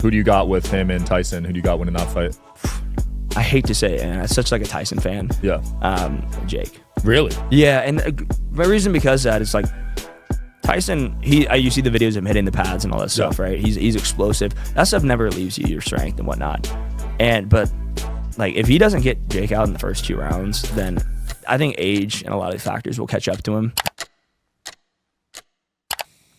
Who do you got with him and Tyson? Who do you got winning that fight? I hate to say it, and I'm such like a Tyson fan. Yeah. Jake. Really? Yeah, and my reason because of that is like Tyson. You see the videos of him hitting the pads and all that stuff, right? He's explosive. That stuff never leaves you your strength and whatnot. But like if he doesn't get Jake out in the first 2 rounds, then I think age and a lot of factors will catch up to him.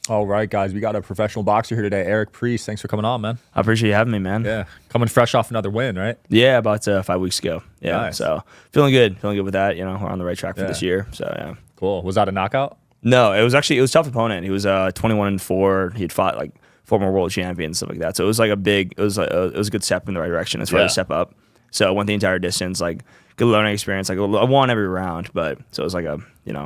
All right, guys, we got a professional boxer here today, Eric Priest. Thanks for coming on, man. I appreciate you having me, man. Yeah, coming fresh off another win, right? Yeah, about 5 weeks ago. Yeah, nice. So feeling good with that. You know, we're on the right track for this year. So yeah, cool. Was that a knockout? No, it was a tough opponent. He was 21-4. He had fought like former world champions, stuff like that. So it was like it was a good step in the right direction as far as step up. So I went the entire distance, like good learning experience. Like I won every round, but so it was like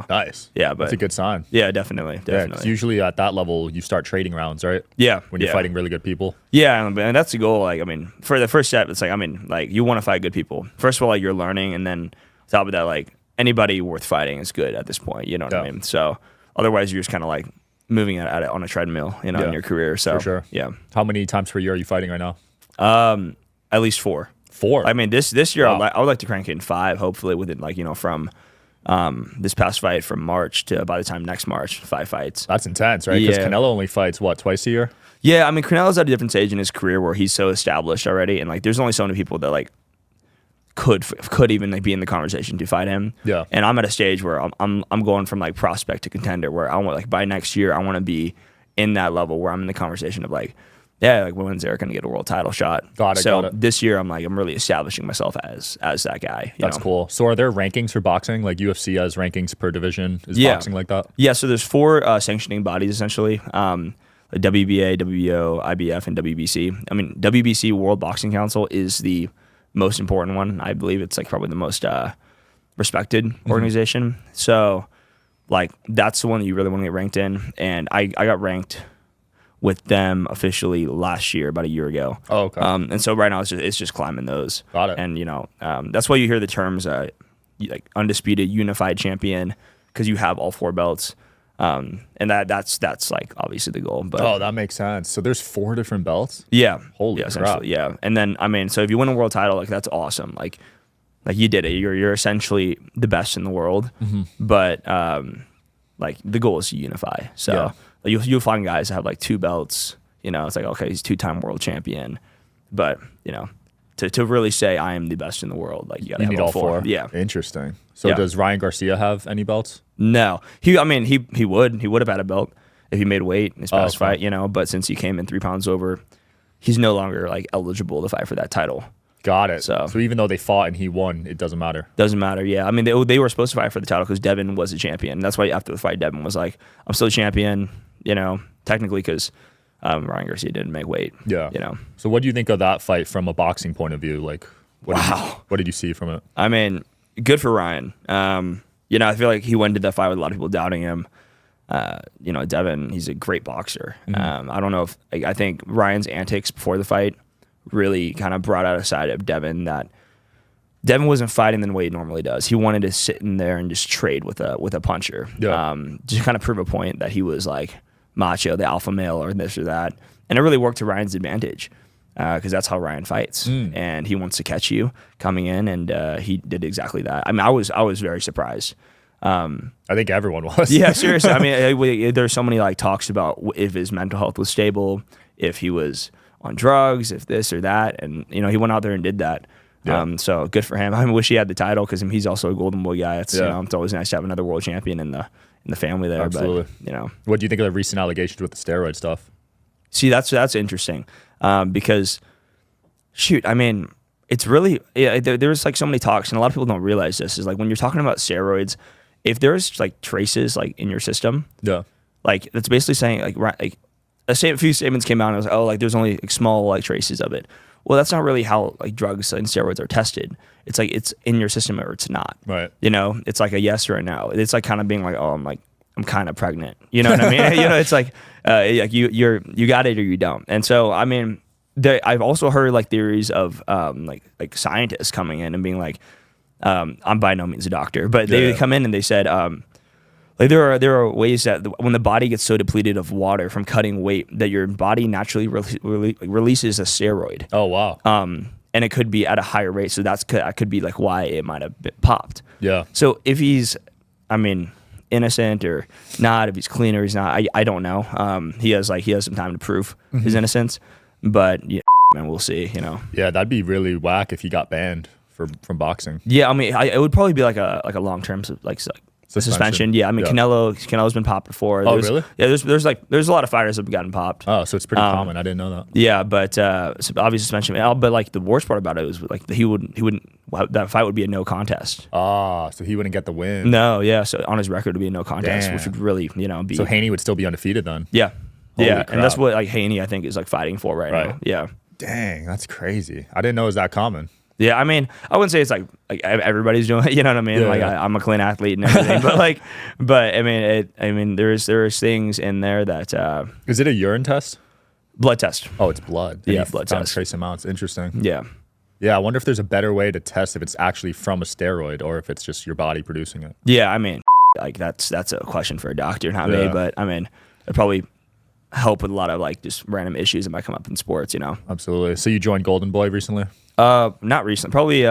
nice. Yeah, but that's a good sign. Yeah, definitely. Yeah, 'cause usually at that level you start trading rounds, right? Yeah, when you're fighting really good people. Yeah, and that's the goal. Like I mean, for the first step, it's like you want to fight good people. First of all, like you're learning, and then on top of that, like anybody worth fighting is good at this point. You know what I mean? So otherwise, you're just kind of like moving at it on a treadmill, in your career. So for sure. Yeah. How many times per year are you fighting right now? At least 4. 4. I mean, this year I would like to crank it in 5. Hopefully, within from this past fight from March to by the time next March, 5 fights. That's intense, right? Because Canelo only fights twice a year. Yeah, I mean, Canelo's at a different stage in his career where he's so established already, and like there's only so many people that like could even like be in the conversation to fight him. Yeah. And I'm at a stage where I'm going from like prospect to contender, where I want like by next year I want to be in that level where I'm in the conversation of like, yeah, like when's Eric gonna get a world title shot? Got it. So this year I'm really establishing myself as that guy. That's cool. So are there rankings for boxing? Like UFC has rankings per division? Is boxing like that? Yeah. So there's 4 sanctioning bodies essentially. Like WBA, WBO, IBF, and WBC. I mean, WBC World Boxing Council is the most important one. I believe it's like probably the most respected organization. So like that's the one that you really want to get ranked in. And I got ranked with them officially last year, about a year ago. Oh, okay. And so right now it's just climbing those. Got it. And that's why you hear the terms like undisputed unified champion, because you have all 4 belts. And that's like obviously the goal. But that makes sense. So there's 4 different belts? Yeah. Holy crap. Yeah. And then I mean, so if you win a world title, like that's awesome. Like you did it. You're essentially the best in the world. But like the goal is to unify. So you'll find guys that have like 2 belts. It's like, okay, he's 2-time world champion. But to really say I am the best in the world, like you gotta have all 4. Yeah. Interesting. So does Ryan Garcia have any belts? No. He would have had a belt if he made weight in his past fight, but since he came in 3 pounds over, he's no longer like eligible to fight for that title. Got it. So even though they fought and he won, it doesn't matter. Doesn't matter. Yeah. I mean, they were supposed to fight for the title because Devin was a champion. That's why after the fight, Devin was like, I'm still a champion, technically because Ryan Garcia didn't make weight. Yeah. So what do you think of that fight from a boxing point of view? Like, what did you see from it? I mean, good for Ryan. I feel like he went into that fight with a lot of people doubting him. Devin, he's a great boxer. I don't know if I think Ryan's antics before the fight really kind of brought out a side of Devin that Devin wasn't fighting the way he normally does. He wanted to sit in there and just trade with a puncher. Yeah. Just kind of prove a point that he was like macho, the alpha male, or this or that. And it really worked to Ryan's advantage because that's how Ryan fights. And he wants to catch you coming in, and he did exactly that. I mean, I was very surprised. I think everyone was. Yeah, seriously. I mean, there's so many like talks about if his mental health was stable, if he was on drugs, if this or that, and he went out there and did that. Yeah. So good for him. I wish he had the title because he's also a Golden Boy guy. It's it's always nice to have another world champion in the family there. Absolutely. But what do you think of the recent allegations with the steroid stuff? See, that's interesting because shoot, I mean, it's really there's like so many talks, and a lot of people don't realize this is like when you're talking about steroids, if there's like traces like in your system, like that's basically saying like a few statements came out and it was like there's only like small like traces of it. Well, that's not really how like drugs and steroids are tested. It's like it's in your system or it's not. Right. It's like a yes or a no. It's like kind of being like, oh, I'm kind of pregnant. You know what I mean? It's like you got it or you don't. And so I mean, I've also heard like theories of like scientists coming in and being like, I'm by no means a doctor, but they come in and they said Like there are ways that when the body gets so depleted of water from cutting weight that your body naturally releases a steroid. Oh wow. And it could be at a higher rate, so that could be like why it might have been popped. Yeah. So if he's, I mean, innocent or not, if he's clean or he's not, I don't know. He has some time to prove his innocence, but yeah, man, we'll see. You know. Yeah, that'd be really whack if he got banned from boxing. Yeah, I mean, it would probably be like a long term suspension. Yeah, I mean, Canelo's been popped before. Oh, really? Yeah, there's a lot of fighters that have gotten popped. Oh, so it's pretty common. I didn't know that. Yeah, but obviously suspension. But like the worst part about it was like he wouldn't that fight would be a no contest. Ah, so he wouldn't get the win. No, yeah. So on his record it would be a no contest, Damn. which would really be. So Haney would still be undefeated then. Yeah, Holy yeah, crap. and that's what like Haney I think is like fighting for right now. Yeah. Dang, that's crazy. I didn't know it was that common. Yeah, I mean, I wouldn't say it's like everybody's doing it. You know what I mean? Yeah, I'm a clean athlete and everything, but I mean, there's things in there that Is it a urine test? blood test. Oh, it's blood. Yeah, And you blood found test. trace amounts. Interesting. Yeah, Yeah, I wonder if there's a better way to test if it's actually from a steroid or if it's just your body producing it. yeah. I mean, like that's a question for a doctor, not me. Yeah. But I mean, it probably help with a lot of like just random issues that might come up in sports. You know. Absolutely. So you joined Golden Boy recently? Not recently. Probably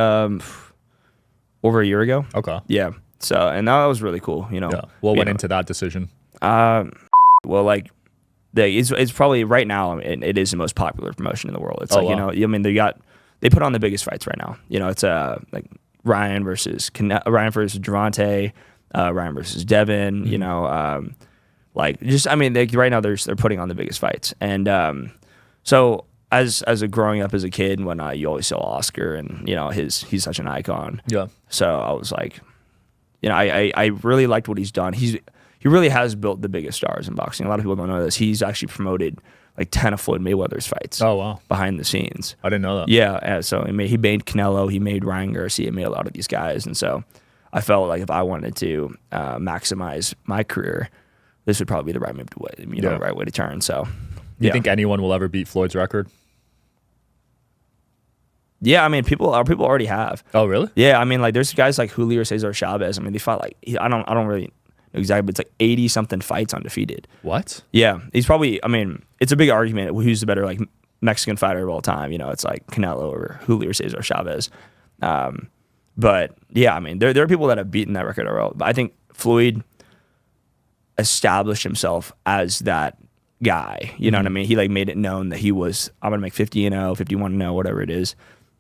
over a year ago. Okay. Yeah. So and that was really cool. You know. Yeah. What went into that decision? Well, like, it's probably right now. It is the most popular promotion in the world. It's Wow. I mean, they put on the biggest fights right now. You know, it's like Ryan versus Durante, Ryan versus Devin. You know, like just I mean, right now they're putting on the biggest fights, and so as a growing up as a kid and whatnot, you always saw Oscar, and you know he's such an icon. Yeah. So I was like, you know, I really liked what he's done. He really has built the biggest stars in boxing. A lot of people don't know this. He's actually promoted like 10 of Floyd Mayweather's fights. Oh, wow. Behind the scenes. I didn't know that. Yeah, so he made Canelo, he made Ryan Garcia, he made a lot of these guys, and so I felt like if I wanted to maximize my career, this would probably be the right move to right way to turn. So, You think anyone will ever beat Floyd's record? Yeah, I mean, people already have. Oh, really? Yeah, I mean, like there's guys like Julio Cesar Chavez. I mean, they fought like I don't really know exactly, but it's like 80 something fights undefeated. What? Yeah, he's probably. I mean, it's a big argument who's the better like Mexican fighter of all time. You know, it's like Canelo or Julio Cesar Chavez. But yeah, I mean, there are people that have beaten that record already. But I think Floyd established himself as that guy. You know what I mean? He like made it known that he was. I'm gonna make 50-0, 51-0, whatever it is.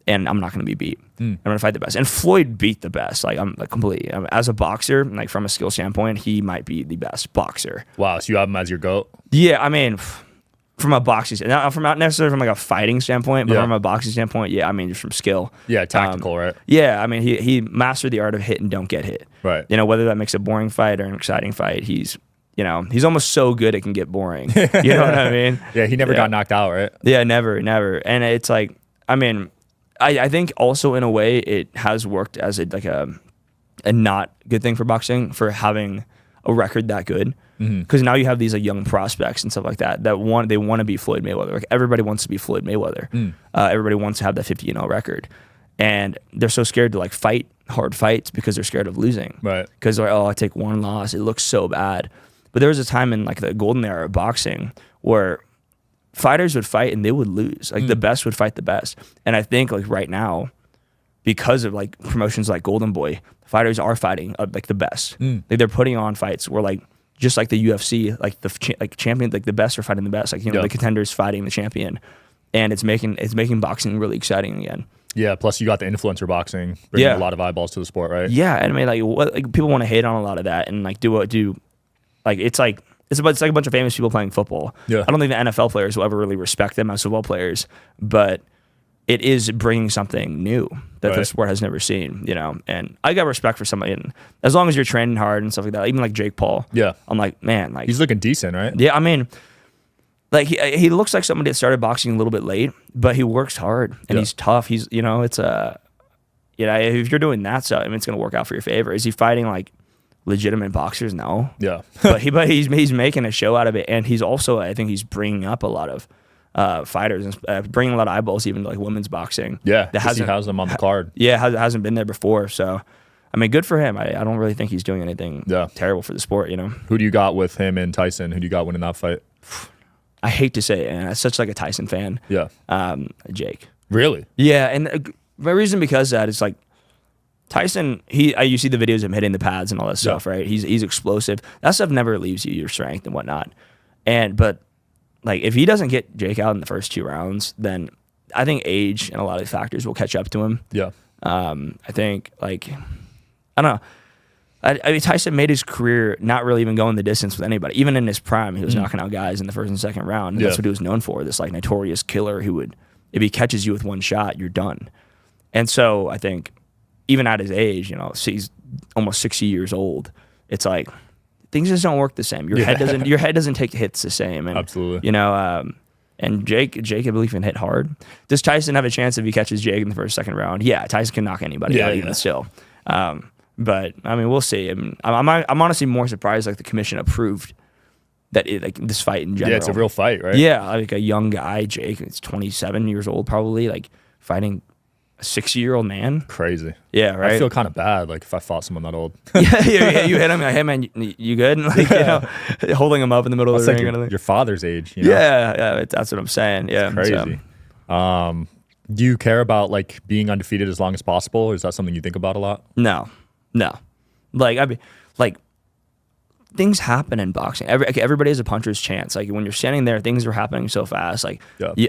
And I'm not going to be beat. I'm going to fight the best. And Floyd beat the best. Like I'm like completely. As a boxer, like from a skill standpoint, he might be the best boxer. Wow. So you have him as your GOAT? Yeah, I mean, from a boxing, not necessarily from like a fighting standpoint, but from a boxing standpoint, yeah. I mean, just from skill. Yeah, tactical, right? Yeah, I mean, he mastered the art of hit and don't get hit. Right. You know, whether that makes a boring fight or an exciting fight, he's almost so good it can get boring. You know what I mean? Yeah, he never got knocked out, right? Yeah, never. And it's like, I mean. I think also in a way it has worked as a not good thing for boxing for having a record that good because now you have these like young prospects and stuff like that they want to be Floyd Mayweather. Like everybody wants to be Floyd Mayweather. Everybody wants to have that 50-0 record, and they're so scared to like fight hard fights because they're scared of losing. Right. Because they're like, oh, I take one loss, it looks so bad. But there was a time in like the golden era of boxing where fighters would fight and they would lose. Like the best would fight the best. And I think like right now, because of like promotions like Golden Boy, fighters are fighting like the best. Like they're putting on fights where like just like the UFC, like the champion, like the best are fighting the best. Like the contenders fighting the champion, and it's making boxing really exciting again. Yeah. Plus you got the influencer boxing, bringing a lot of eyeballs to the sport, right? Yeah, and I mean like people want to hate on a lot of that and like do like it's like. It's like a bunch of famous people playing football. Yeah. I don't think the NFL players will ever really respect them as football players, but it is bringing something new that the sport has never seen, you know. And I got respect for somebody, and as long as you're training hard and stuff like that, even like Jake Paul. Yeah. I'm like, man, like he's looking decent, right? Yeah, I mean, like he looks like somebody that started boxing a little bit late, but he works hard and he's tough. He's it's if you're doing that stuff, I mean, it's gonna work out for your favor. Is he fighting like legitimate boxers? No. Yeah. but he's making a show out of it, and he's also, I think he's bringing up a lot of fighters and bringing a lot of eyeballs even to like women's boxing. Yeah. That he has them on the card. Yeah, hasn't been there before. So I mean, good for him. I don't really think he's doing anything terrible for the sport, you know? Who do you got with him and Tyson? Who do you got winning that fight? I hate to say it, and I'm such like a Tyson fan. Yeah. Jake. Really? Yeah, and my reason because that is like Tyson, you see the videos of him hitting the pads and all that stuff, right? He's explosive. That stuff never leaves you, your strength and whatnot. But like if he doesn't get Jake out in the first 2 rounds, then I think age and a lot of factors will catch up to him. Yeah. I think like I don't know. I mean, Tyson made his career not really even going the distance with anybody. Even in his prime, he was knocking out guys in the first and second round. And that's what he was known for. This like notorious killer who would, if he catches you with one shot, you're done. And so I think even at his age, you know, he's almost 60 years old. It's like things just don't work the same. Your head doesn't take hits the same. And, absolutely. You know, and Jake, I believe, can hit hard. Does Tyson have a chance if he catches Jake in the first, second round? Yeah, Tyson can knock anybody out even still. But I mean, we'll see. I mean, I'm honestly more surprised like the commission approved that like this fight in general. Yeah, it's a real fight, right? Yeah, like a young guy, Jake, it's 27 years old probably, like fighting a 60-year-old man. Crazy. Yeah, right. I feel kind of bad like if I fought someone that old. yeah, you hit him like, hey man, you good? Like, you know, holding him up in the middle of the ring. Like your father's age. You know? Yeah, that's what I'm saying. Yeah, it's crazy. So. Do you care about like being undefeated as long as possible? Or is that something you think about a lot? No. Like I mean, like things happen in boxing. Everybody has a puncher's chance. Like when you're standing there, things are happening so fast. Like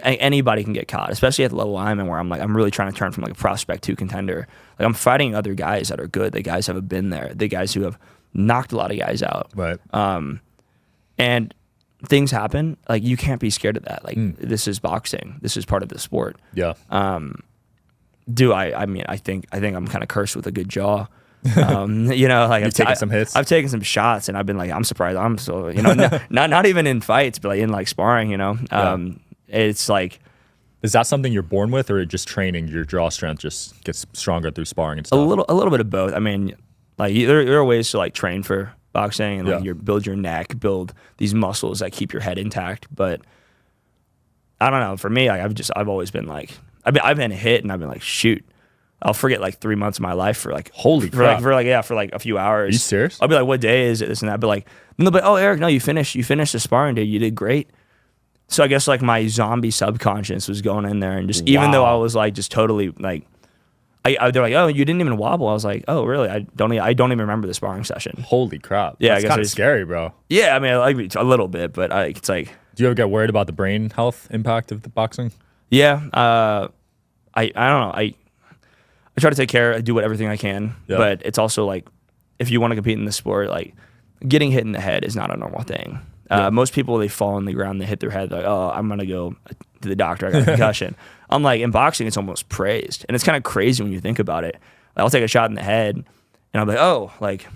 anybody can get caught, especially at the level I'm in, where I'm really trying to turn from like a prospect to contender. Like I'm fighting other guys that are good. The guys who have been there. The guys who have knocked a lot of guys out. Right. And things happen. Like you can't be scared of that. Like this is boxing. This is part of the sport. Yeah. I mean, I think I'm kind of cursed with a good jaw. You know, like You've taken some hits. I've taken some shots, and I've been like, I'm surprised. I'm so, you know, not even in fights, but like in like sparring. You know, it's like, is that something you're born with, or just training? Your jaw strength just gets stronger through sparring and stuff. A little bit of both. I mean, like there are ways to like train for boxing and like build your neck, build these muscles that keep your head intact. But I don't know. For me, like I've always been like, I've been hit, and I've been like, shoot. I'll forget like 3 months of my life for like crap. for like a few hours. Are you serious? I'll be like, what day is it? This and that. But like, then they'll be like, oh, Eric, no, you finished the sparring day. You did great. So I guess like my zombie subconscious was going in there, and just even though I was like just totally like, they're like, oh, you didn't even wobble. I was like, oh, really? I don't even remember the sparring session. Holy crap! Yeah, that's kind of scary, bro. Yeah, I mean, like a little bit, but it's like. Do you ever get worried about the brain health impact of the boxing? Yeah, I don't know. I try to take care, I do everything I can, but it's also like, if you want to compete in the sport, like getting hit in the head is not a normal thing. Most people, they fall on the ground, they hit their head, like, oh, I'm going to go to the doctor, I got a concussion. I'm like, in boxing, it's almost praised. And it's kind of crazy when you think about it. Like, I'll take a shot in the head, and I'm like, oh, like,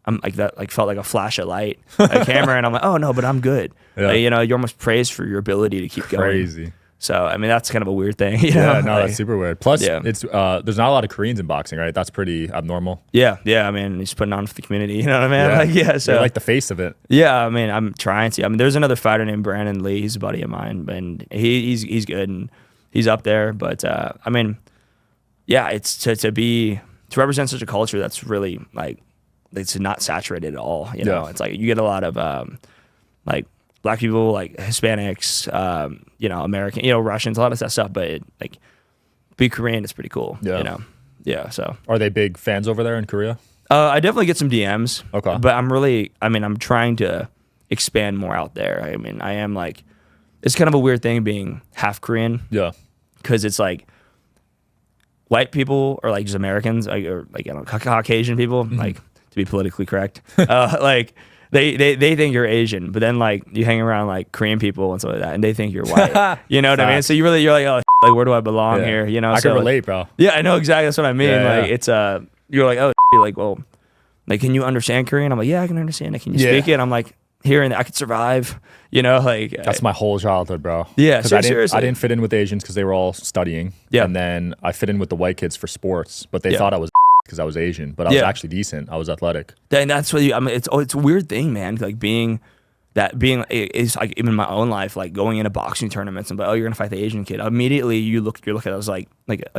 I'm like that, like felt like a flash of light, a camera, and I'm like, oh no, but I'm good. Like, you know, you're almost praised for your ability to keep going. Crazy. So, I mean, that's kind of a weird thing. You know? No, that's super weird. Plus, it's there's not a lot of Koreans in boxing, right? That's pretty abnormal. Yeah. I mean, he's putting on for the community. You know what I mean? Like, so you're like the face of it. Yeah, I mean, I'm trying to. I mean, there's another fighter named Brandon Lee. He's a buddy of mine, and he's good, and he's up there. But I mean, yeah, it's to represent such a culture that's really like it's not saturated at all. You know, it's like you get a lot of like Black people, like Hispanics, you know, American, you know, Russians, a lot of that stuff. But like, be Korean is pretty cool. Yeah. You know, yeah. So, are they big fans over there in Korea? I definitely get some DMs. Okay. But I'm trying to expand more out there. I mean, I am like, it's kind of a weird thing being half Korean. Yeah. Because it's like, white people or like just Americans, like, or like, I don't know, Caucasian people, like to be politically correct, like. They think you're Asian, but then like you hang around like Korean people and stuff like that, and they think you're white. You know what I mean? So you're like, oh, like where do I belong here? You know? I can relate, bro. Yeah, I know exactly. That's what I mean. Like it's you're like, oh, like, well, like, can you understand Korean? I'm like, yeah, I can understand it. Can you speak it? I'm like, here and there, I could survive. You know, like that's my whole childhood, bro. Yeah, seriously. I didn't fit in with Asians because they were all studying. Yeah, and then I fit in with the white kids for sports, but they thought I was because I was Asian, but I was actually decent. I was athletic. And that's what I mean. It's a weird thing, man. Like being is like even in my own life, like going into boxing tournaments and like, oh, you're gonna fight the Asian kid. Immediately you're looking at it as like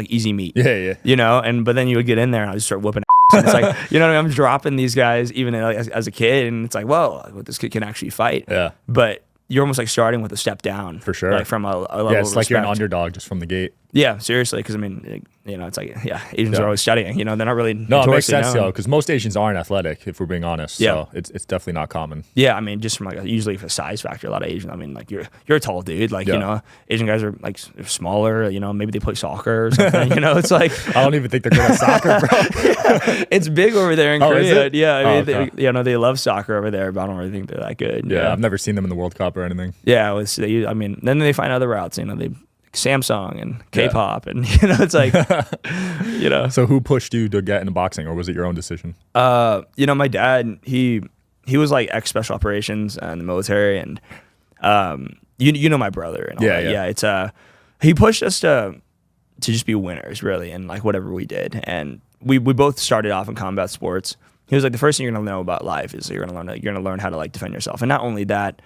easy meat. Yeah. You know, but then you would get in there and I just start whooping And it's like, you know what I mean? I'm dropping these guys even as a kid, and it's like, whoa, this kid can actually fight. Yeah. But you're almost like starting with a step down. For sure. Like from a level Yeah, it's of like you're an respect. underdog just from the gate. Yeah, seriously, because I mean, you know, it's like, yeah, Asians Yeah. are always studying. You know, they're not really. No, it makes notoriously sense known. though, because most Asians aren't athletic, if we're being honest. Yeah. So it's definitely not common. Yeah, I mean, just from like usually for size factor, a lot of Asians. I mean, like you're a tall dude. Like Yeah. you know, Asian guys are like smaller. You know, maybe they play soccer or something. You know, it's like I don't even think they're good at soccer, bro. it's big over there in Oh, is Korea. it? Yeah, I mean, okay. you know, they love soccer over there, but I don't really think they're that good. Yeah, I've never seen them in the World Cup or anything. Yeah, I mean, then they find other routes. You know, they Samsung and K-pop, and you know, it's like, you know. So who pushed you to get into boxing, or was it your own decision? You know, my dad, he was like ex special operations in the military, and you know my brother and all Yeah, that. yeah. It's he pushed us to just be winners, really, and like whatever we did, and we both started off in combat sports. He was like, the first thing you're gonna know about life is you're gonna learn how to like defend yourself, and not only that,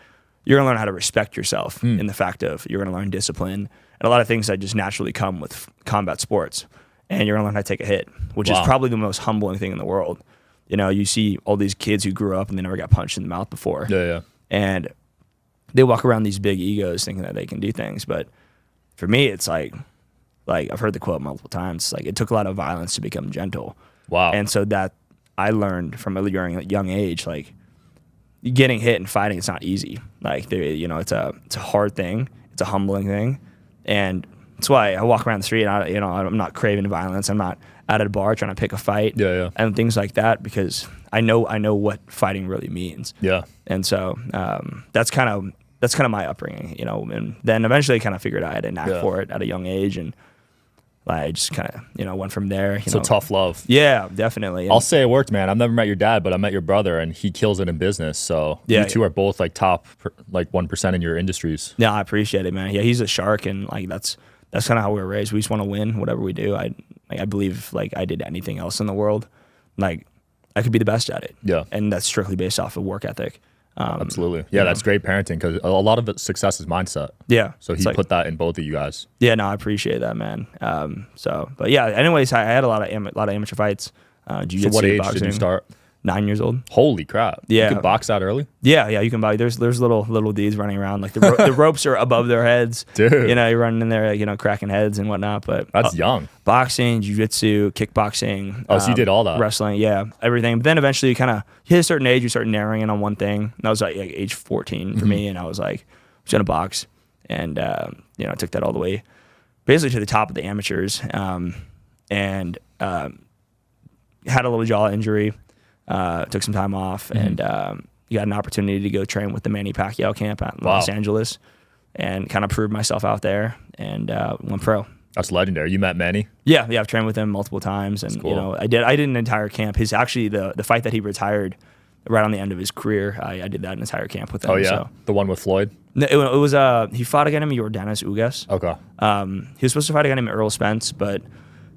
you're gonna learn how to respect yourself in the fact of you're gonna learn discipline and a lot of things that just naturally come with combat sports, and you're gonna learn how to take a hit, which is Wow. probably the most humbling thing in the world. You know, you see all these kids who grew up and they never got punched in the mouth before, Yeah. and they walk around these big egos thinking that they can do things. But for me, it's like I've heard the quote multiple times. Like, it took a lot of violence to become gentle. Wow. And so that I learned from a young age, like getting hit and fighting, it's not easy. Like, you know, it's a hard thing. It's a humbling thing. And that's why I walk around the street and I'm not craving violence. I'm not out at a bar trying to pick a fight Yeah. and things like that, because I know what fighting really means. Yeah. And so that's kind of my upbringing, you know. And then eventually I kind of figured I had a knack for it at a young age, and I just kind of, you know, went from there. So tough love. Yeah, definitely. I'll say it worked, man. I've never met your dad, but I met your brother, and he kills it in business. So Yeah, you two are both like top, like 1% in your industries. Yeah, I appreciate it, man. Yeah, he's a shark, and like that's kind of how we were raised. We just want to win, whatever we do. I believe like I did anything else in the world, like I could be the best at it. Yeah. And that's strictly based off of work ethic. Absolutely. Yeah, that's great parenting, because a lot of success is mindset. Yeah. So he It's like- put that in both of you guys. Yeah, no, I appreciate that, man. But yeah. Anyways, I had a lot of amateur fights. So Jiu-jitsu, what age boxing. did you start? 9 years old. Holy crap. Yeah. You could box that early? Yeah, you can buy. There's little dudes running around, like the ropes are above their heads. Dude. You know, you're running in there, you know, cracking heads and whatnot. But That's young. boxing, jiu-jitsu, kickboxing. Oh, so you did all that? Wrestling, yeah, everything. But then eventually you hit a certain age, you start narrowing in on one thing. And that was like age 14 for me, and I was like, I was gonna box, and you know, I took that all the way, basically to the top of the amateurs, and had a little jaw injury. Took some time off, and you got an opportunity to go train with the Manny Pacquiao camp out in Los Angeles, and kind of proved myself out there, and went pro. That's legendary. You met Manny? Yeah, I've trained with him multiple times, and cool. you know, I did an entire camp. His actually the fight that he retired right on the end of his career, I did that entire camp with him. Oh, yeah? So. The one with Floyd? No, it was he fought against him, Yordanis Ugas. Okay. He was supposed to fight against him, Earl Spence, but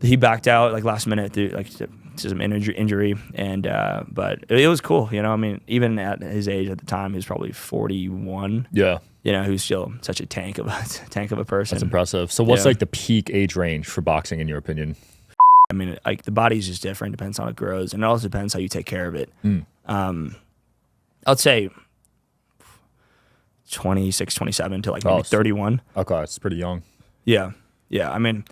he backed out like last minute through like some injury, and but it was cool, you know. I mean, even at his age at the time, he was probably 41. Yeah. You know, he was still such a tank of a person. That's impressive. So what's Yeah. like the peak age range for boxing in your opinion? I mean, like the body's just different. Depends on how it grows, and it also depends how you take care of it. I'd say 26, 27 to like maybe 31. Okay, it's pretty young. Yeah. I mean,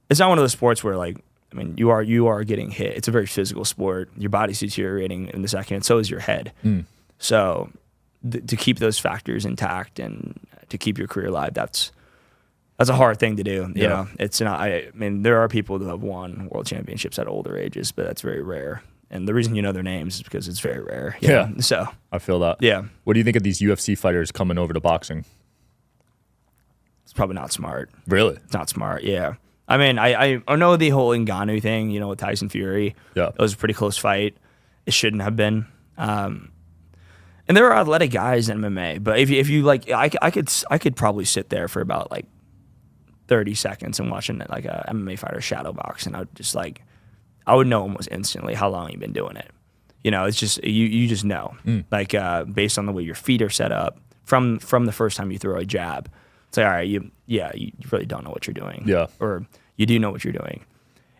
it's not one of those sports where like, I mean, you are getting hit. It's a very physical sport. Your body's deteriorating in the second, and so is your head. So to keep those factors intact and to keep your career alive, that's a hard thing to do. You know, it's not. I mean, there are people who have won world championships at older ages, but that's very rare. And the reason you know their names is because it's very rare. You know? So I feel that. yeah, What do you think of these UFC fighters coming over to boxing? it's probably not smart. Really? It's not smart. Yeah. I mean, I know the whole Ngannou thing, you know, with Tyson Fury. Yeah. It was a pretty close fight. It shouldn't have been. And there are athletic guys in MMA, but if you like, I could probably sit there for about like 30 seconds and watching like a MMA fighter shadow box, and I would know almost instantly how long you've been doing it. You know, it's just you just know, like based on the way your feet are set up from the first time you throw a jab. It's like, all right, you really don't know what you're doing. Yeah. Or you do know what you're doing.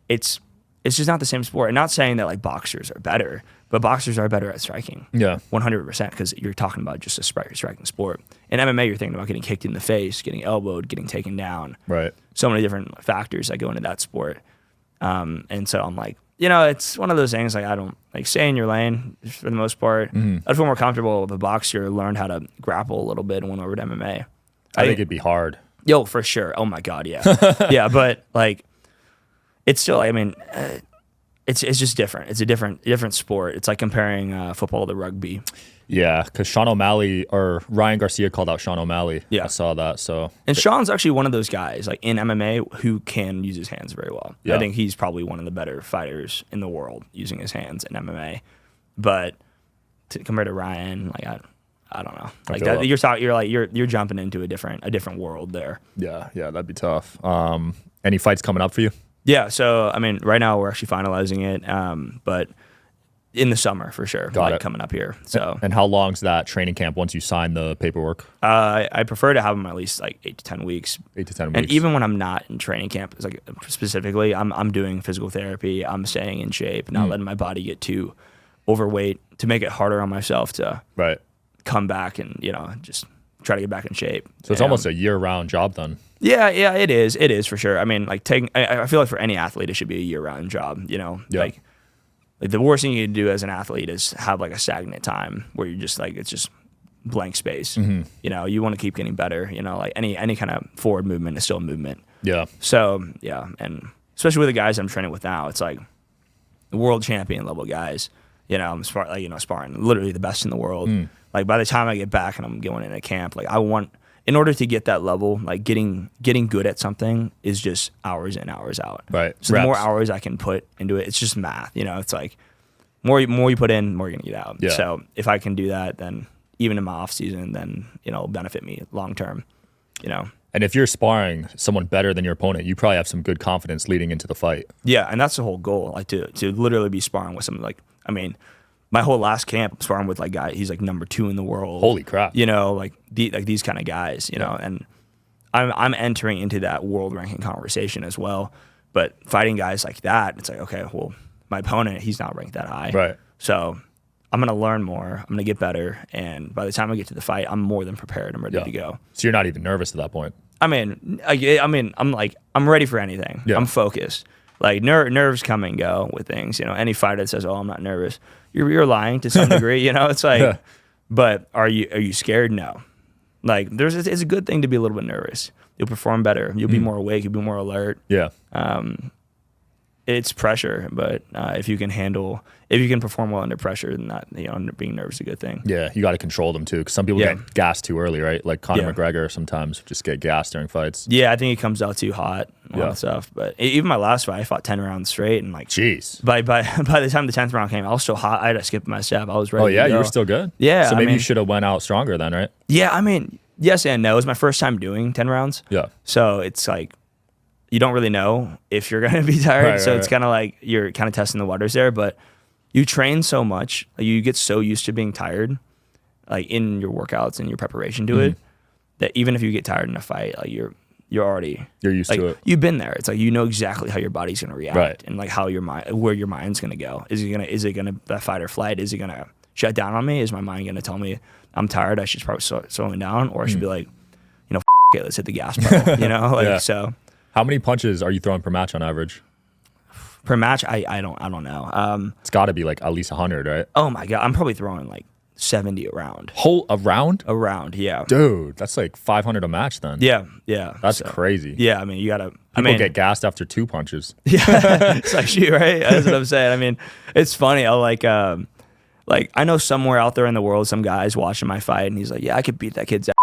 It's it's just not the same sport. And not saying that like boxers are better, but boxers are better at striking. Yeah. 100%, because you're talking about just a striking sport. In MMA, you're thinking about getting kicked in the face, getting elbowed, getting taken down. Right. So many different factors that go into that sport. And so I'm like, you know, it's one of those things like I don't like stay in your lane for the most part. I'd feel more comfortable if a boxer learned how to grapple a little bit and went over to MMA. I think it'd be hard. Yo, for sure. Oh my God, yeah. Yeah, but like it's still, I mean, it's just different. It's a different sport. It's like comparing football to rugby. Yeah, because Sean O'Malley or Ryan Garcia called out Sean O'Malley. Yeah. I saw that. So And Sean's actually one of those guys like in MMA who can use his hands very well. Yeah. I think he's probably one of the better fighters in the world using his hands in MMA. But compared to Ryan, like I don't know. Like that, you're jumping into a different world there. yeah, that'd be tough. Any fights coming up for you? Yeah, so I mean, right now we're actually finalizing it, but in the summer for sure, Got it. coming up here. So, And how long's that training camp once you sign the paperwork? I prefer to have them at least like 8 to 10 weeks. 8 to 10 weeks. And even when I'm not in training camp, it's like specifically, I'm doing physical therapy. I'm staying in shape, not letting my body get too overweight to make it harder on myself to right. come back and just try to get back in shape. So it's almost a year-round job then. Yeah, it is. It is for sure. I mean, like I feel like for any athlete, it should be a year-round job. Yeah. Like the worst thing you can do as an athlete is have like a stagnant time where you're just like it's just blank space. You want to keep getting better. Like any kind of forward movement is still a movement. Yeah. So yeah, and especially with the guys I'm training with now, it's like world champion level guys. I'm sparring literally the best in the world. Like by the time I get back and I'm going into camp, like I want. In order to get that level, like getting good at something is just hours in, hours out. Right. So Reps. the more hours I can put into it, it's just math. It's like more you put in, more you're gonna get out. Yeah. So if I can do that, then even in my off season, then it'll benefit me long term. And if you're sparring someone better than your opponent, you probably have some good confidence leading into the fight. Yeah, and that's the whole goal. Like to literally be sparring with someone like my whole last camp, I'm sparring with like guy. He's like number 2 in the world. Holy crap! Like these kind of guys. And I'm entering into that world ranking conversation as well. But fighting guys like that, it's like okay, well, my opponent, he's not ranked that high. Right. So I'm gonna learn more. I'm gonna get better, and by the time I get to the fight, I'm more than prepared. I'm ready to go. So you're not even nervous at that point. I'm ready for anything. Yeah. I'm focused. Like nerves come and go with things. Any fighter that says, "Oh, I'm not nervous," you're lying to some degree. It's like, Yeah. But are you scared? No. Like it's a good thing to be a little bit nervous. You'll perform better. You'll be more awake. You'll be more alert. Yeah. It's pressure, but if you can perform well under pressure, then that being nervous is a good thing. Yeah, you got to control them too, because some people get gassed too early, right? Like Conor McGregor sometimes just get gassed during fights. Yeah, I think he comes out too hot and stuff. But even my last fight, I fought 10 rounds straight, and like, jeez. By the time the 10th round came, I was still hot. I had to skip my step. I was ready. Oh yeah, to go. you were still good. Yeah, so maybe you should have went out stronger then, right? Yeah, yes and no. It was my first time doing 10 rounds. Yeah. So it's like you don't really know if you're gonna be tired. Right, so it's kind of like you're kind of testing the waters there, but. You train so much, you get so used to being tired, like in your workouts and your preparation to it, that even if you get tired in a fight, like you're used to it. You've been there. It's like exactly how your body's gonna react, right. and like how where your mind's gonna go. Is it gonna that fight or flight? Is it gonna shut down on me? Is my mind gonna tell me I'm tired? I should probably slowing down, or I should be like, it, let's hit the gas pedal. So. How many punches are you throwing per match on average? Per match, I don't know. It's got to be like at least 100, right? Oh my God, I'm probably throwing like 70 a round. A round? A round, yeah. Dude, that's like 500 a match then. Yeah. That's crazy. Yeah, you gotta. People get gassed after 2 punches. Yeah, it's like shoot, right? That's what I'm saying. It's funny. I'll like I know somewhere out there in the world, some guy's watching my fight, and he's like, "Yeah, I could beat that kid's ass."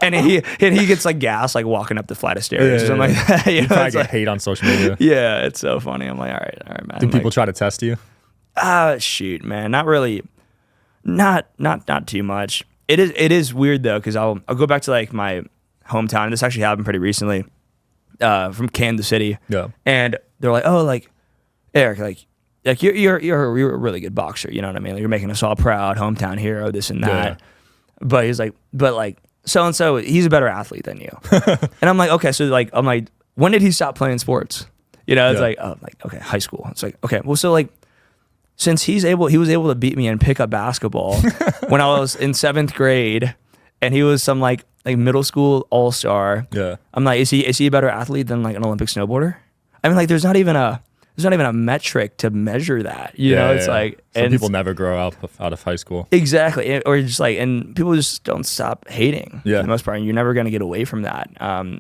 and he gets like gas like walking up the flight of stairs or something like that. You probably get hate on social media. Yeah, it's so funny. I'm like, all right, man. Do people try to test you? Shoot, man, not really. Not too much. It is weird though, because I'll go back to like my hometown. This actually happened pretty recently, from Kansas City. Yeah. And they're like, oh, like Eric, like you're a really good boxer. You know what I mean? Like, you're making us all proud, hometown hero, this and that. Yeah. But he's like, so and so, he's a better athlete than you. And I'm like, okay, so like, I'm like, when did he stop playing sports? You know, it's Yeah. like, oh, like, okay, high school. It's like, okay, well, so like, since he was able to beat me and pick up basketball when I was in 7th grade, and he was some like middle school all-star. Yeah. I'm like, is he a better athlete than like an Olympic snowboarder? I mean, like, there's not even a metric to measure that. You know, it's like, some and people never grow up out of high school. exactly, or just like, and people just don't stop hating Yeah. for the most part. And you're never gonna get away from that.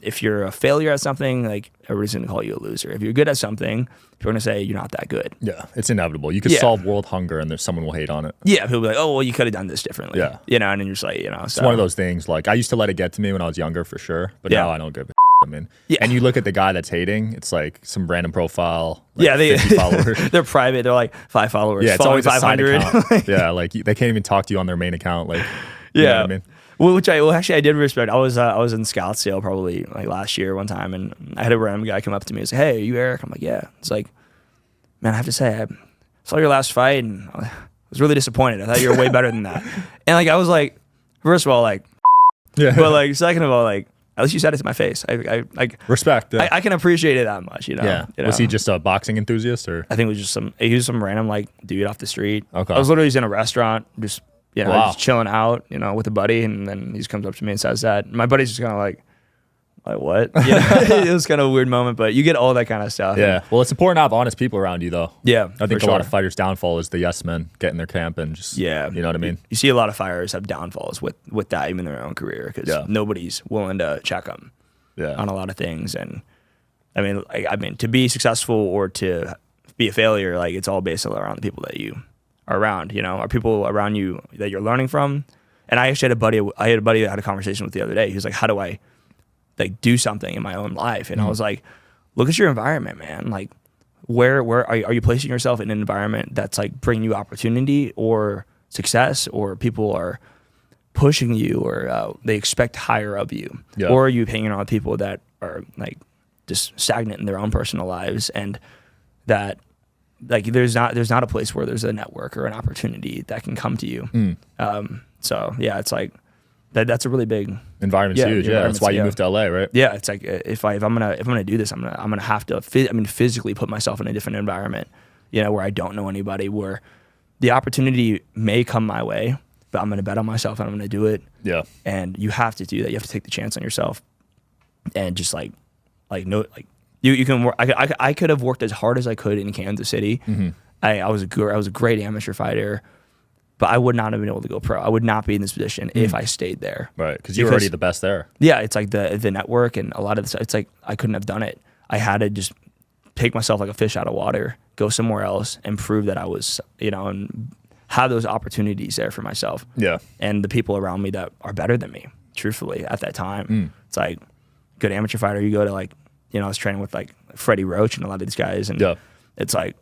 If you're a failure at something, like, everybody's gonna call you a loser. If you're good at something, people are gonna say you're not that good. Yeah, it's inevitable. You could Yeah. solve world hunger, and there's someone will hate on it. Yeah, people be like, oh, well, you could have done this differently. Yeah. You know, and then you're just like, you know, It's one of those things. Like, I used to let it get to me when I was younger, for sure, but Yeah. now I don't give a. I mean, Yeah. and you look at the guy that's hating. It's like some random profile. Like Yeah, 50 followers. they're private. They're like 5 followers. Yeah, it's following always a side 500. account. Yeah, like they can't even talk to you on their main account. Like, you know what I mean? Well, actually I did respect. I was in Scottsdale probably like last year one time, and I had a random guy come up to me and say, "Hey, are you Eric?" I'm like, "Yeah." It's like, man, I have to say, I saw your last fight, and I was really disappointed. I thought you were way better than that. And like, I was like, first of all, like, Yeah, but like, second of all, like, at least you said it to my face. I like, respect. Yeah. I can appreciate it that much, you know. Yeah. You Was know? he just a boxing enthusiast, or? I think it was just he was some random like dude off the street. Okay. I was literally just in a restaurant, just Wow. just chilling out, you know, with a buddy, and then he just comes up to me and says that. My buddy's just kind of like what? You know? It was kind of a weird moment, but you get all that kind of stuff. Yeah. Well, it's important to have honest people around you, though. Yeah, I think for a lot sure. of fighters' downfall is the yes men getting their camp and just, Yeah, you know what I mean? You see a lot of fighters have downfalls with that, even in their own career, because Yeah. nobody's willing to check them Yeah. on a lot of things. And I mean, to be successful or to be a failure, like, it's all based around the people that you are around. You know, are people around you that you're learning from? And I actually had a buddy that I had a conversation with the other day. He was like, "How do I like do something in my own life?" And I was like, "Look at your environment, man. Like, where are you placing yourself in an environment that's like bringing you opportunity or success, or people are pushing you, or they expect higher of you, Yeah. or are you hanging around with people that are like just stagnant in their own personal lives, and that like there's not a place where there's a network or an opportunity that can come to you." So yeah, it's like that's a really big Environment's huge. Yeah. That's why you moved to LA, right? yeah. It's like if I'm gonna do this, I'm gonna have to physically put myself in a different environment, you know, where I don't know anybody, where the opportunity may come my way, but I'm gonna bet on myself and I'm gonna do it. Yeah. And you have to do that. You have to take the chance on yourself, and just you can work. I could have worked as hard as I could in Kansas City. Mm-hmm. I was a great amateur fighter, but I would not have been able to go pro. I would not be in this position if I stayed there. Right. Because you were already the best there. Yeah, it's like the network and a lot of this. It's like I couldn't have done it. I had to just take myself like a fish out of water, go somewhere else, and prove that I was, you know, and have those opportunities there for myself. Yeah. And the people around me that are better than me, truthfully, at that time. It's like, good amateur fighter, you go to like, you know, I was training with like Freddie Roach and a lot of these guys, and Yeah. it's like,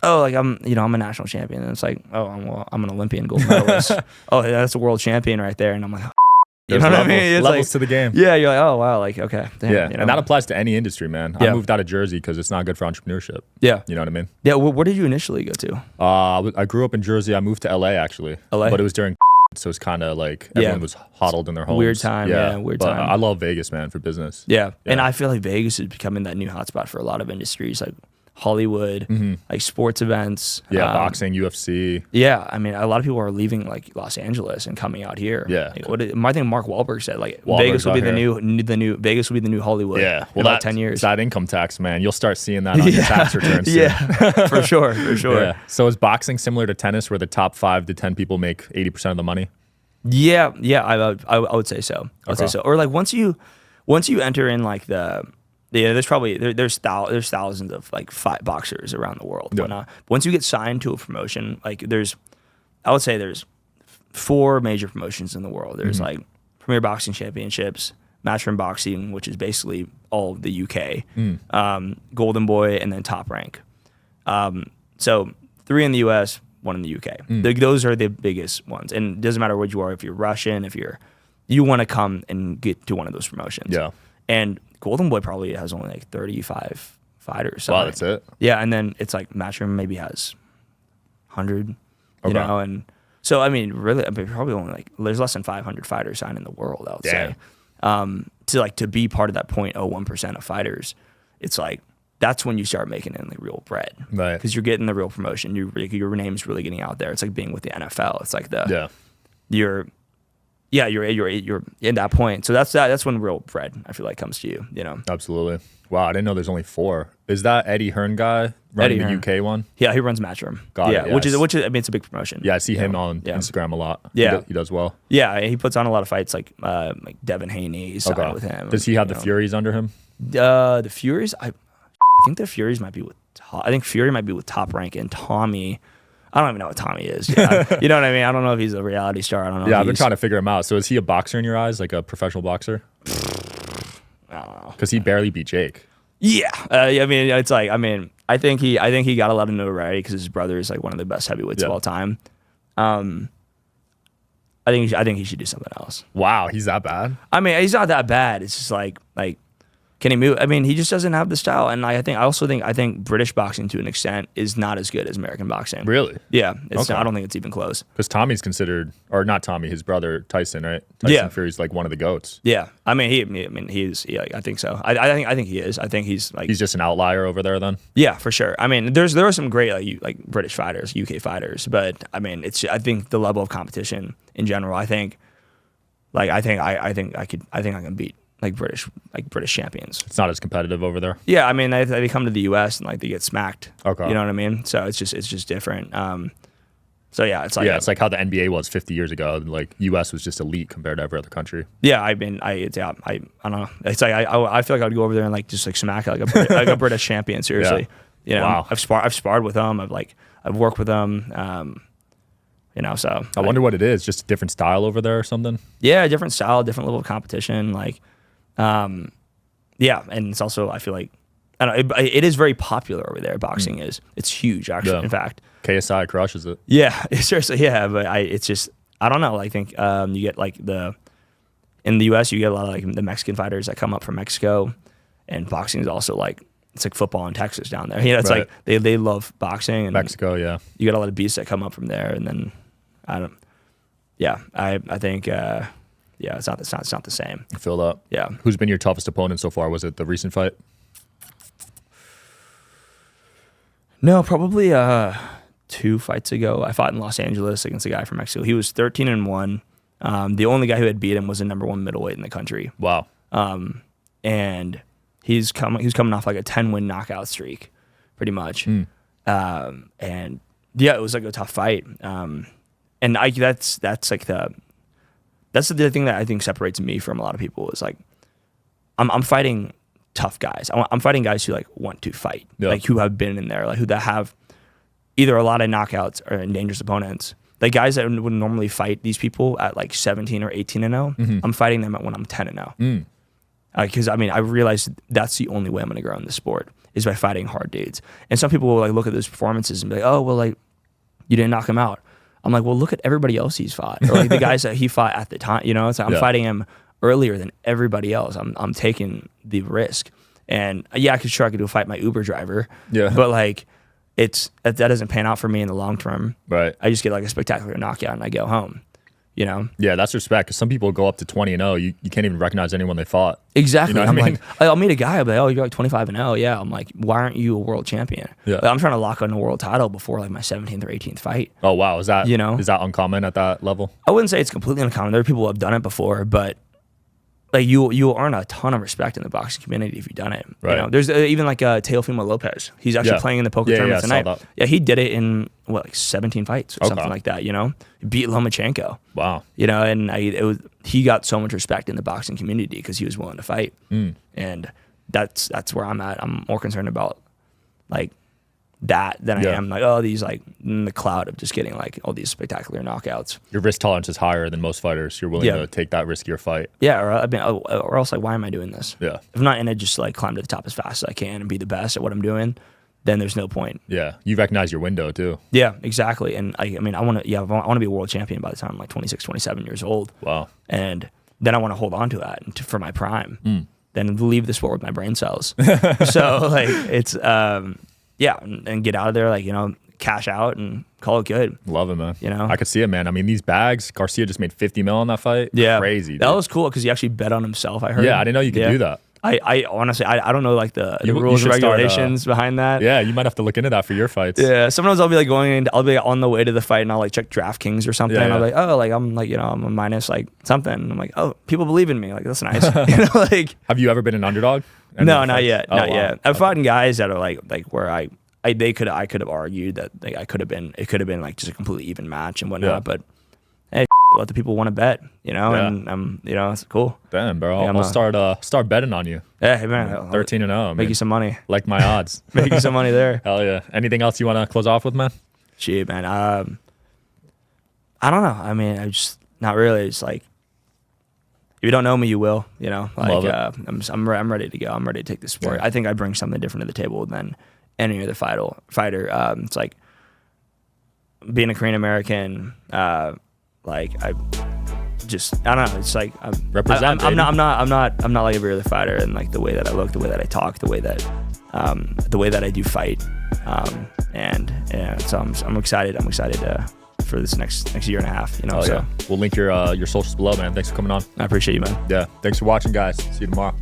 oh, like I'm a national champion, and it's like, oh, I'm an Olympian gold medalist. Oh, that's a world champion right there, and I'm like, you There's know what I levels, mean? It's levels like, to the game. yeah, you're like, oh wow, like okay, damn, Yeah. you know? And that applies to any industry, man. Yeah. I moved out of Jersey because it's not good for entrepreneurship. yeah, You know what I mean? yeah. Where did you initially go to? I grew up in Jersey. I moved to LA, actually. LA? But it was during so it's kind of like everyone was huddled in their homes. Weird time, yeah, weird but time. I love Vegas, man, for business. Yeah. And Yeah. I feel like Vegas is becoming that new hotspot for a lot of industries, like Hollywood, like sports events. Yeah, boxing, UFC. Yeah, I mean, a lot of people are leaving like Los Angeles and coming out here. Yeah. Like, I think Mark Wahlberg said like Wahlberg's Vegas will be out the new Vegas will be the new Hollywood. Yeah, in about 10 years. It's that income tax, man. You'll start seeing that on your tax returns. Soon. Yeah, for sure, for sure. Yeah. So is boxing similar to tennis, where the top 5 to 10 people make 80% of the money? Yeah, I would say so. I would say Okay. so. Or like once you enter in like there's probably there's thousands of like boxers around the world. Yeah. Whatnot. Once you get signed to a promotion, like I would say there's 4 major promotions in the world. There's like Premier Boxing Championships, Matchroom Boxing, which is basically all of the UK, Golden Boy, and then Top Rank. So 3 in the US, 1 in the UK. Those are the biggest ones, and it doesn't matter what you are. If you're Russian, you want to come and get to one of those promotions. Yeah. And Golden Boy probably has only like 35 fighters. Wow, that's it. Yeah, and then it's like Matchroom maybe has 100, you Okay. know, and so I mean, really, probably only like there's less than 500 fighters signed in the world, I would say. To be part of that 0.01% of fighters, it's like that's when you start making it like real bread, Right. Because you're getting the real promotion. Your name's really getting out there. It's like being with the NFL. It's like you're in that point. So that's when real bread, I feel like, comes to you. You know. Absolutely. Wow, I didn't know there's only 4. Is that Eddie Hearn guy running the UK one? Yeah, he runs Matchroom. Got it. Which is I mean, it's a big promotion. Yeah, I see him on Instagram a lot. Yeah, he does well. Yeah, he puts on a lot of fights like Devin Haney. He's signed with him. Does he have the Furies under him? The Furies, I think the Furies might be with. I think Fury might be with Top Rank, and Tommy. I don't even know what Tommy is. Yeah. You know what I mean? I don't know if he's a reality star. I don't know. Yeah, I've been trying to figure him out. So is he a boxer in your eyes, like a professional boxer? I don't know. Because he barely beat Jake. Yeah, I mean, it's like, I think he got a lot of notoriety because his brother is like one of the best heavyweights of all time. I think he should do something else. Wow, he's that bad? I mean, he's not that bad. It's just like can he move? I mean, he just doesn't have the style. And I think British boxing to an extent is not as good as American boxing. Really? Yeah, it's not, I don't think it's even close. Because Tommy's considered, or not Tommy, his brother Tyson, right? Tyson Fury's like one of the goats. Yeah, I think so. I think he is. I think he's like, he's just an outlier over there then. Yeah, for sure. I mean, there are some great like British fighters, UK fighters, but I mean, I think the level of competition in general. I think I can beat like British champions. It's not as competitive over there. Yeah, I mean, they come to the US and like they get smacked. Okay. You know what I mean? So it's just different. So yeah, it's like it's like how the NBA was 50 years ago. Like US was just elite compared to every other country. Yeah, I don't know. It's like I feel like I'd go over there and like just like smack like a British champion. Seriously, you know. Wow. I've sparred with them. I've worked with them. You know, so I wonder what it is. Just a different style over there or something. Yeah, different style, different level of competition. Like, yeah, and it's also, I feel like, I don't know, it is very popular over there. Boxing is. It's huge, actually. Yeah. In fact, KSI crushes it. Yeah, seriously, yeah. But it's just, I don't know. I think you get like in the U.S. you get a lot of like the Mexican fighters that come up from Mexico, and boxing is also like, it's like football in Texas down there. You know, it's like they love boxing. And Mexico, yeah. You get a lot of beasts that come up from there, and then I think it's not the same. Filled up. Yeah. Who's been your toughest opponent so far? Was it the recent fight? No, probably 2 fights ago. I fought in Los Angeles against a guy from Mexico. He was 13-1. The only guy who had beat him was the #1 middleweight in the country. Wow. And he's coming off like a 10-win knockout streak, pretty much. And yeah, it was like a tough fight. And that's the thing that I think separates me from a lot of people is like, I'm fighting tough guys. I'm fighting guys who like want to fight, like who have been in there, like who that have either a lot of knockouts or dangerous opponents. Like guys that would normally fight these people at like 17 or 18-0, I'm fighting them when I'm 10-0. Because I mean, I realized that's the only way I'm going to grow in this sport is by fighting hard dudes. And some people will like look at those performances and be like, oh, well, like you didn't knock him out. I'm like, well, look at everybody else he's fought, or like the guys that he fought at the time. You know, it's like I'm fighting him earlier than everybody else. I'm taking the risk, and yeah, I could do a fight my Uber driver. Yeah, but like, that doesn't pan out for me in the long term. Right. I just get like a spectacular knockout and I go home. You know? Yeah, that's respect. Because some people go up to 20-0. You can't even recognize anyone they fought. Exactly. You know I'm like, I'll meet a guy. I'll be like, oh, you're like 25-0. Yeah. I'm like, why aren't you a world champion? Yeah. Like, I'm trying to lock on a world title before like my 17th or 18th fight. Oh wow, is that uncommon at that level? I wouldn't say it's completely uncommon. There are people who have done it before, but like you earn a ton of respect in the boxing community if you've done it. Right. You know, there's even like Teofimo Lopez. He's actually playing in the poker tournament tonight. Yeah, he did it in like 17 fights or something like that. You know, he beat Lomachenko. Wow. You know, and he got so much respect in the boxing community because he was willing to fight. And that's where I'm at. I'm more concerned about like that than I am like, oh, these like in the cloud of just getting like all these spectacular knockouts. Your risk tolerance is higher than most fighters. You're willing to take that riskier fight. Yeah, or else like, why am I doing this? Yeah. If I'm not in it, just like climb to the top as fast as I can and be the best at what I'm doing, then there's no point. Yeah, you recognize your window too. Yeah, exactly. And I mean, I want to be a world champion by the time I'm like 26, 27 years old. Wow. And then I want to hold on to that for my prime. Then leave the sport with my brain cells. So like it's yeah, and get out of there, like, you know, cash out and call it good. Love it, man. You know, I could see it, man. I mean, these bags, Garcia just made $50 million on that fight. Yeah, crazy. Dude. That was cool because he actually bet on himself. I heard. Yeah, I didn't know you could do that. I honestly, I don't know like the You rules and should start, regulations behind that. Yeah, you might have to look into that for your fights. Yeah, sometimes I'll be like I'll be on the way to the fight and I'll like check DraftKings or something. Yeah, And I'll yeah. be like, oh, like I'm like, you know, I'm a minus like something. And I'm like, oh, people believe in me. Like, that's nice. You know, like. Have you ever been an underdog? Any No, of the not fights? yet. Oh, Not wow. yet. I've fought in guys that are like where I could have argued that like it could have been like just a completely even match and whatnot. Yeah. But hey, let the people want to bet, you know, Yeah. and you know, it's cool. Damn, bro. Yeah, I'm I'll start betting on you. Yeah, hey man, I'll 13-0. make you some money. Like my odds. Make you some money there. Hell yeah. Anything else you want to close off with, man? Shit, man. I don't know. I mean, I just not really. It's like if you don't know me, you will. You know, Love like it. I'm ready to go. I'm ready to take this sport. Yeah. I think I bring something different to the table than any other fighter. It's like being a Korean American. Like I don't know. It's like Represent, I'm not like every other fighter, and like the way that I look, the way that I talk, the way that I do fight, and yeah. So I'm excited. I'm excited for this next year and a half. You know. Oh, So yeah. We'll link your socials below, man. Thanks for coming on. I appreciate you, man. Yeah. Thanks for watching, guys. See you tomorrow.